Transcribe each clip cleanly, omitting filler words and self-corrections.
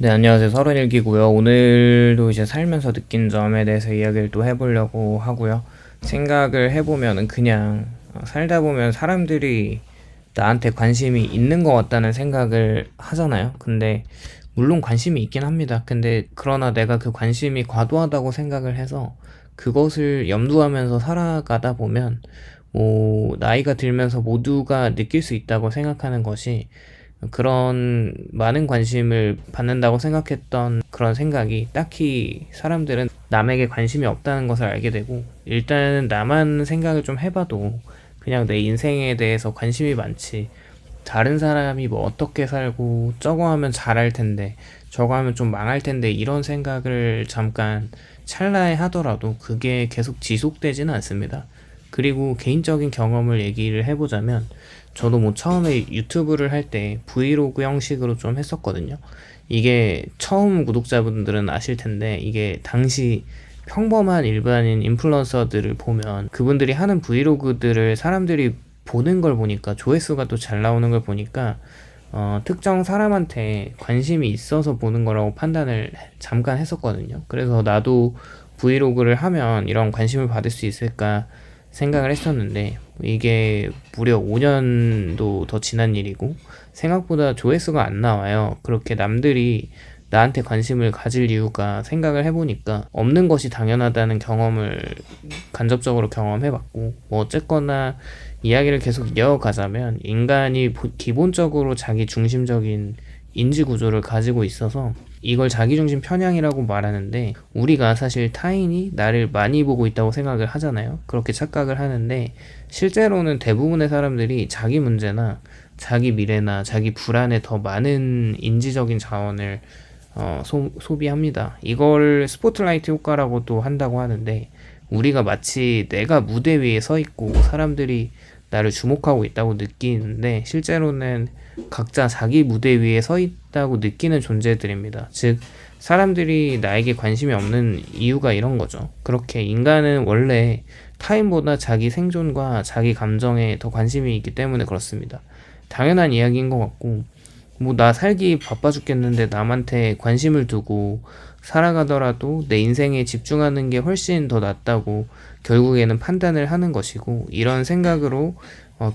네, 안녕하세요. 31기고요. 오늘도 이제 살면서 느낀 점에 대해서 이야기를 또 해보려고 하고요. 생각을 해보면은 그냥 살다 보면 사람들이 나한테 관심이 있는 것 같다는 생각을 하잖아요. 근데 물론 관심이 있긴 합니다. 근데 그러나 내가 그 관심이 과도하다고 생각을 해서 그것을 염두하면서 살아가다 보면 나이가 들면서 모두가 느낄 수 있다고 생각하는 것이 그런 많은 관심을 받는다고 생각했던 그런 생각이 딱히 사람들은 남에게 관심이 없다는 것을 알게 되고, 일단은 나만 생각을 좀 해봐도 그냥 내 인생에 대해서 관심이 많지, 다른 사람이 뭐 어떻게 살고 저거 하면 잘할 텐데 저거 하면 좀 망할 텐데 이런 생각을 잠깐 찰나에 하더라도 그게 계속 지속되지는 않습니다. 그리고 개인적인 경험을 얘기를 해보자면, 저도 뭐 처음에 유튜브를 할 때 브이로그 형식으로 좀 했었거든요. 이게 처음 구독자분들은 아실 텐데, 이게 당시 평범한 일반인 인플루언서들을 보면 그분들이 하는 브이로그들을 사람들이 보는 걸 보니까, 조회수가 또 잘 나오는 걸 보니까 특정 사람한테 관심이 있어서 보는 거라고 판단을 잠깐 했었거든요. 그래서 나도 브이로그를 하면 이런 관심을 받을 수 있을까 생각을 했었는데, 이게 무려 5년도 더 지난 일이고 생각보다 조회수가 안 나와요. 그렇게 남들이 나한테 관심을 가질 이유가, 생각을 해보니까 없는 것이 당연하다는 경험을 간접적으로 경험해봤고, 뭐 어쨌거나 이야기를 계속 이어가자면, 인간이 기본적으로 자기 중심적인 인지 구조를 가지고 있어서 이걸 자기중심 편향이라고 말하는데, 우리가 사실 타인이 나를 많이 보고 있다고 생각을 하잖아요. 그렇게 착각을 하는데, 실제로는 대부분의 사람들이 자기 문제나 자기 미래나 자기 불안에 더 많은 인지적인 자원을 소비합니다. 이걸 스포트라이트 효과라고 또 한다고 하는데, 우리가 마치 내가 무대 위에 서 있고 사람들이 나를 주목하고 있다고 느끼는데, 실제로는 각자 자기 무대 위에 서 있다고 느끼는 존재들입니다. 즉, 사람들이 나에게 관심이 없는 이유가 이런 거죠. 그렇게 인간은 원래 타인보다 자기 생존과 자기 감정에 더 관심이 있기 때문에 그렇습니다. 당연한 이야기인 것 같고, 뭐 나 살기 바빠 죽겠는데 남한테 관심을 두고 살아가더라도 내 인생에 집중하는 게 훨씬 더 낫다고 결국에는 판단을 하는 것이고, 이런 생각으로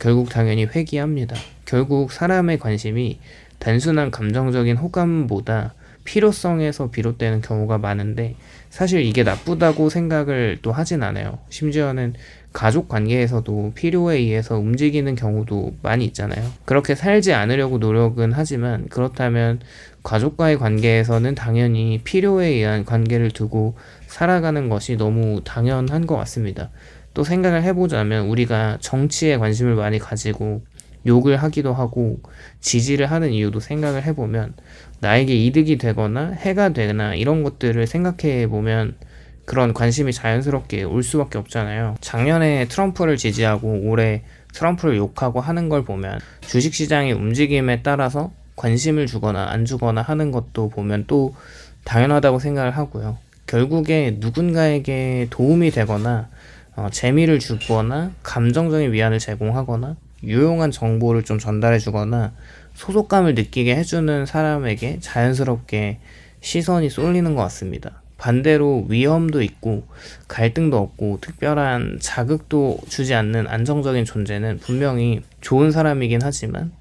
결국 당연히 회귀합니다. 결국 사람의 관심이 단순한 감정적인 호감보다 필요성에서 비롯되는 경우가 많은데, 사실 이게 나쁘다고 생각을 또 하진 않아요. 심지어는 가족 관계에서도 필요에 의해서 움직이는 경우도 많이 있잖아요. 그렇게 살지 않으려고 노력은 하지만, 그렇다면 가족과의 관계에서는 당연히 필요에 의한 관계를 두고 살아가는 것이 너무 당연한 것 같습니다. 또 생각을 해보자면, 우리가 정치에 관심을 많이 가지고 욕을 하기도 하고 지지를 하는 이유도 생각을 해보면, 나에게 이득이 되거나 해가 되나 이런 것들을 생각해 보면 그런 관심이 자연스럽게 올 수밖에 없잖아요. 작년에 트럼프를 지지하고 올해 트럼프를 욕하고 하는 걸 보면, 주식시장의 움직임에 따라서 관심을 주거나 안 주거나 하는 것도 보면 또 당연하다고 생각을 하고요. 결국에 누군가에게 도움이 되거나 재미를 주거나 감정적인 위안을 제공하거나 유용한 정보를 좀 전달해 주거나 소속감을 느끼게 해주는 사람에게 자연스럽게 시선이 쏠리는 것 같습니다. 반대로 위험도 있고 갈등도 없고 특별한 자극도 주지 않는 안정적인 존재는 분명히 좋은 사람이긴 하지만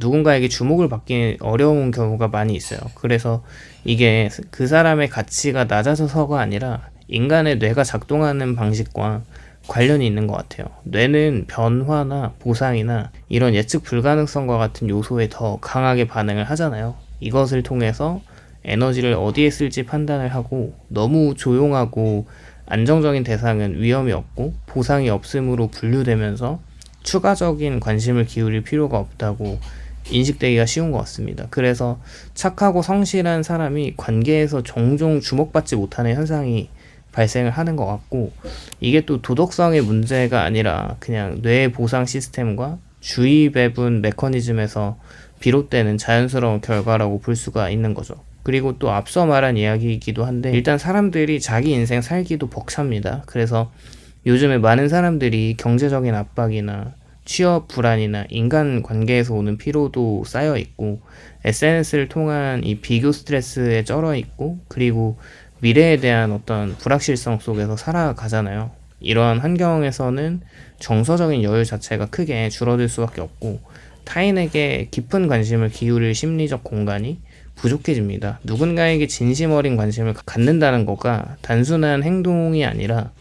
누군가에게 주목을 받기 어려운 경우가 많이 있어요. 그래서 이게 그 사람의 가치가 낮아져서가 아니라 인간의 뇌가 작동하는 방식과 관련이 있는 것 같아요. 뇌는 변화나 보상이나 이런 예측 불가능성과 같은 요소에 더 강하게 반응을 하잖아요. 이것을 통해서 에너지를 어디에 쓸지 판단을 하고, 너무 조용하고 안정적인 대상은 위험이 없고 보상이 없음으로 분류되면서 추가적인 관심을 기울일 필요가 없다고 인식되기가 쉬운 것 같습니다. 그래서 착하고 성실한 사람이 관계에서 종종 주목받지 못하는 현상이 발생을 하는 것 같고, 이게 또 도덕성의 문제가 아니라 그냥 뇌 보상 시스템과 주의 배분 메커니즘에서 비롯되는 자연스러운 결과라고 볼 수가 있는 거죠. 그리고 또 앞서 말한 이야기이기도 한데, 일단 사람들이 자기 인생 살기도 벅찹니다. 그래서 요즘에 많은 사람들이 경제적인 압박이나 취업 불안이나 인간관계에서 오는 피로도 쌓여 있고, SNS를 통한 이 비교 스트레스에 쩔어 있고, 그리고 미래에 대한 어떤 불확실성 속에서 살아가잖아요. 이러한 환경에서는 정서적인 여유 자체가 크게 줄어들 수밖에 없고, 타인에게 깊은 관심을 기울일 심리적 공간이 부족해집니다. 누군가에게 진심 어린 관심을 갖는다는 거가 단순한 행동이 아니라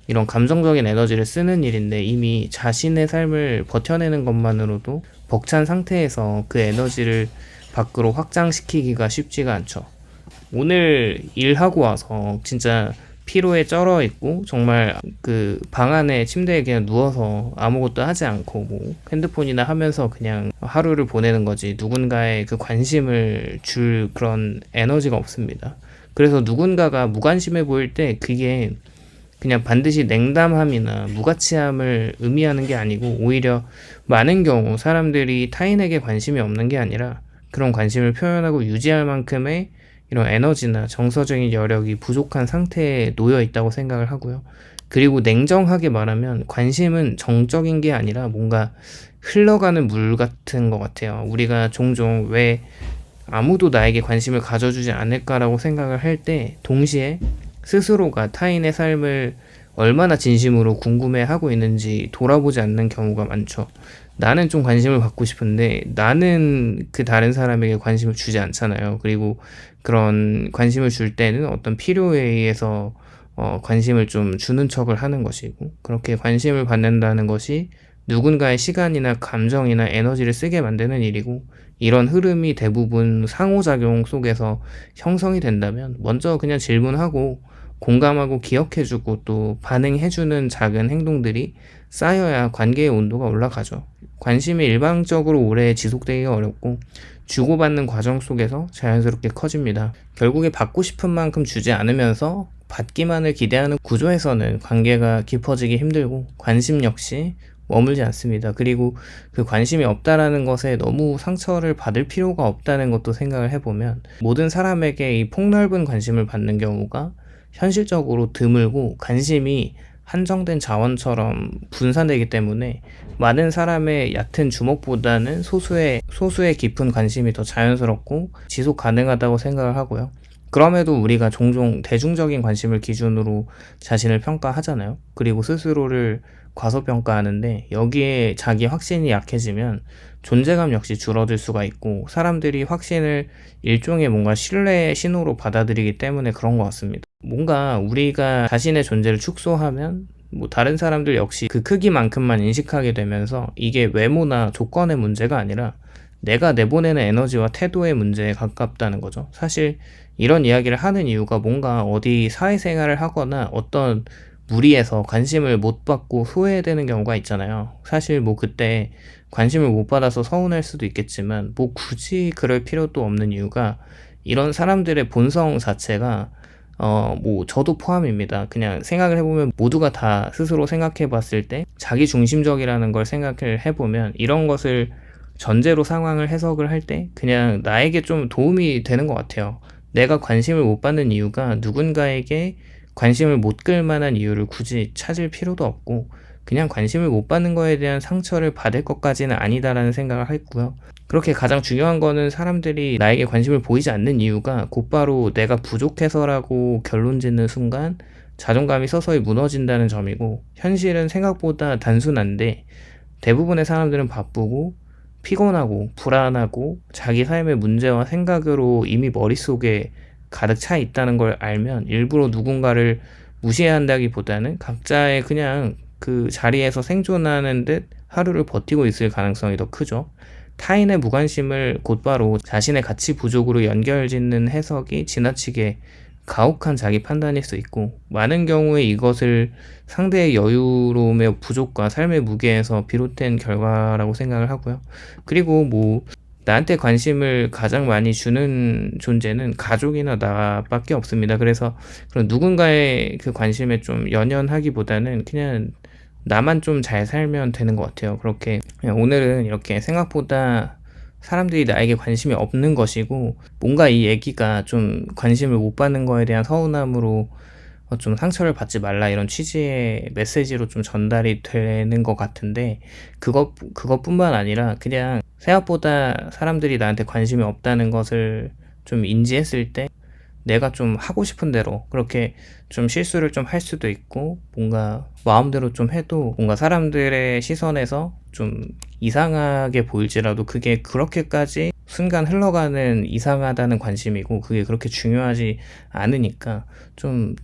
이런 감정적인 에너지를 쓰는 일인데, 이미 자신의 삶을 버텨내는 것만으로도 벅찬 상태에서 그 에너지를 밖으로 확장시키기가 쉽지가 않죠. 오늘 일하고 와서 진짜 피로에 쩔어 있고, 정말 그 방 안에 침대에 그냥 누워서 아무것도 하지 않고 뭐 핸드폰이나 하면서 그냥 하루를 보내는 거지, 누군가의 그 관심을 줄 그런 에너지가 없습니다. 그래서 누군가가 무관심해 보일 때 그게 그냥 반드시 냉담함이나 무가치함을 의미하는 게 아니고, 오히려 많은 경우 사람들이 타인에게 관심이 없는 게 아니라 그런 관심을 표현하고 유지할 만큼의 이런 에너지나 정서적인 여력이 부족한 상태에 놓여 있다고 생각을 하고요. 그리고 냉정하게 말하면 관심은 정적인 게 아니라 뭔가 흘러가는 물 같은 것 같아요. 우리가 종종 왜 아무도 나에게 관심을 가져주지 않을까라고 생각을 할 때, 동시에 스스로가 타인의 삶을 얼마나 진심으로 궁금해하고 있는지 돌아보지 않는 경우가 많죠. 나는 좀 관심을 받고 싶은데 나는 그 다른 사람에게 관심을 주지 않잖아요. 그리고 그런 관심을 줄 때는 어떤 필요에 의해서 관심을 좀 주는 척을 하는 것이고, 그렇게 관심을 받는다는 것이 누군가의 시간이나 감정이나 에너지를 쓰게 만드는 일이고, 이런 흐름이 대부분 상호작용 속에서 형성이 된다면 먼저 그냥 질문하고 공감하고 기억해주고 또 반응해주는 작은 행동들이 쌓여야 관계의 온도가 올라가죠. 관심이 일방적으로 오래 지속되기가 어렵고, 주고받는 과정 속에서 자연스럽게 커집니다. 결국에 받고 싶은 만큼 주지 않으면서 받기만을 기대하는 구조에서는 관계가 깊어지기 힘들고, 관심 역시 머물지 않습니다. 그리고 그 관심이 없다라는 것에 너무 상처를 받을 필요가 없다는 것도 생각을 해보면, 모든 사람에게 이 폭넓은 관심을 받는 경우가 현실적으로 드물고, 관심이 한정된 자원처럼 분산되기 때문에 많은 사람의 얕은 주목보다는 소수의 깊은 관심이 더 자연스럽고 지속 가능하다고 생각을 하고요. 그럼에도 우리가 종종 대중적인 관심을 기준으로 자신을 평가하잖아요. 그리고 스스로를 과소평가하는데, 여기에 자기 확신이 약해지면 존재감 역시 줄어들 수가 있고, 사람들이 확신을 일종의 뭔가 신뢰의 신호로 받아들이기 때문에 그런 것 같습니다. 뭔가 우리가 자신의 존재를 축소하면 뭐 다른 사람들 역시 그 크기만큼만 인식하게 되면서, 이게 외모나 조건의 문제가 아니라 내가 내보내는 에너지와 태도의 문제에 가깝다는 거죠. 사실 이런 이야기를 하는 이유가, 뭔가 어디 사회생활을 하거나 어떤 무리해서 관심을 못 받고 후회되는 경우가 있잖아요. 사실 뭐 그때 관심을 못 받아서 서운할 수도 있겠지만, 뭐 굳이 그럴 필요도 없는 이유가, 이런 사람들의 본성 자체가 뭐 저도 포함입니다. 그냥 생각을 해보면 모두가 다 스스로 생각해 봤을 때 자기 중심적이라는 걸 생각을 해보면, 이런 것을 전제로 상황을 해석을 할 때 그냥 나에게 좀 도움이 되는 것 같아요. 내가 관심을 못 받는 이유가 누군가에게 관심을 못 끌 만한 이유를 굳이 찾을 필요도 없고, 그냥 관심을 못 받는 거에 대한 상처를 받을 것까지는 아니다라는 생각을 했고요. 그렇게 가장 중요한 거는, 사람들이 나에게 관심을 보이지 않는 이유가 곧바로 내가 부족해서라고 결론 짓는 순간 자존감이 서서히 무너진다는 점이고, 현실은 생각보다 단순한데 대부분의 사람들은 바쁘고 피곤하고 불안하고 자기 삶의 문제와 생각으로 이미 머릿속에 가득 차 있다는 걸 알면, 일부러 누군가를 무시해야 한다기보다는 각자의 그냥 그 자리에서 생존하는 듯 하루를 버티고 있을 가능성이 더 크죠. 타인의 무관심을 곧바로 자신의 가치 부족으로 연결짓는 해석이 지나치게 가혹한 자기 판단일 수 있고, 많은 경우에 이것을 상대의 여유로움의 부족과 삶의 무게에서 비롯된 결과라고 생각을 하고요. 그리고 뭐 나한테 관심을 가장 많이 주는 존재는 가족이나 나밖에 없습니다. 그래서 그런 누군가의 그 관심에 좀 연연하기보다는 그냥 나만 좀 잘 살면 되는 것 같아요. 그렇게 그냥 오늘은 이렇게 생각보다 사람들이 나에게 관심이 없는 것이고, 뭔가 이 얘기가 좀 관심을 못 받는 거에 대한 서운함으로 좀 상처를 받지 말라 이런 취지의 메시지로 좀 전달이 되는 것 같은데, 그것뿐만 아니라 그냥 생각보다 사람들이 나한테 관심이 없다는 것을 좀 인지했을 때 내가 좀 하고 싶은 대로 그렇게 좀 실수를 좀 할 수도 있고, 뭔가 마음대로 좀 해도 뭔가 사람들의 시선에서 좀 이상하게 보일지라도 그게 그렇게까지 순간 흘러가는 이상하다는 관심이고 그게 그렇게 중요하지 않으니까, 좀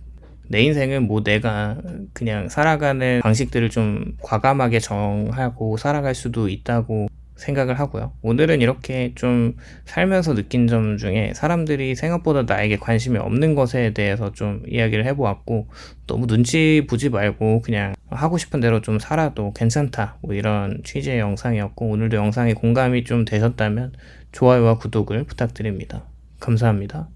내 인생은 뭐 내가 그냥 살아가는 방식들을 좀 과감하게 정하고 살아갈 수도 있다고 생각을 하고요. 오늘은 이렇게 좀 살면서 느낀 점 중에 사람들이 생각보다 나에게 관심이 없는 것에 대해서 좀 이야기를 해보았고, 너무 눈치 보지 말고 그냥 하고 싶은 대로 좀 살아도 괜찮다, 뭐 이런 취지의 영상이었고, 오늘도 영상에 공감이 좀 되셨다면 좋아요와 구독을 부탁드립니다. 감사합니다.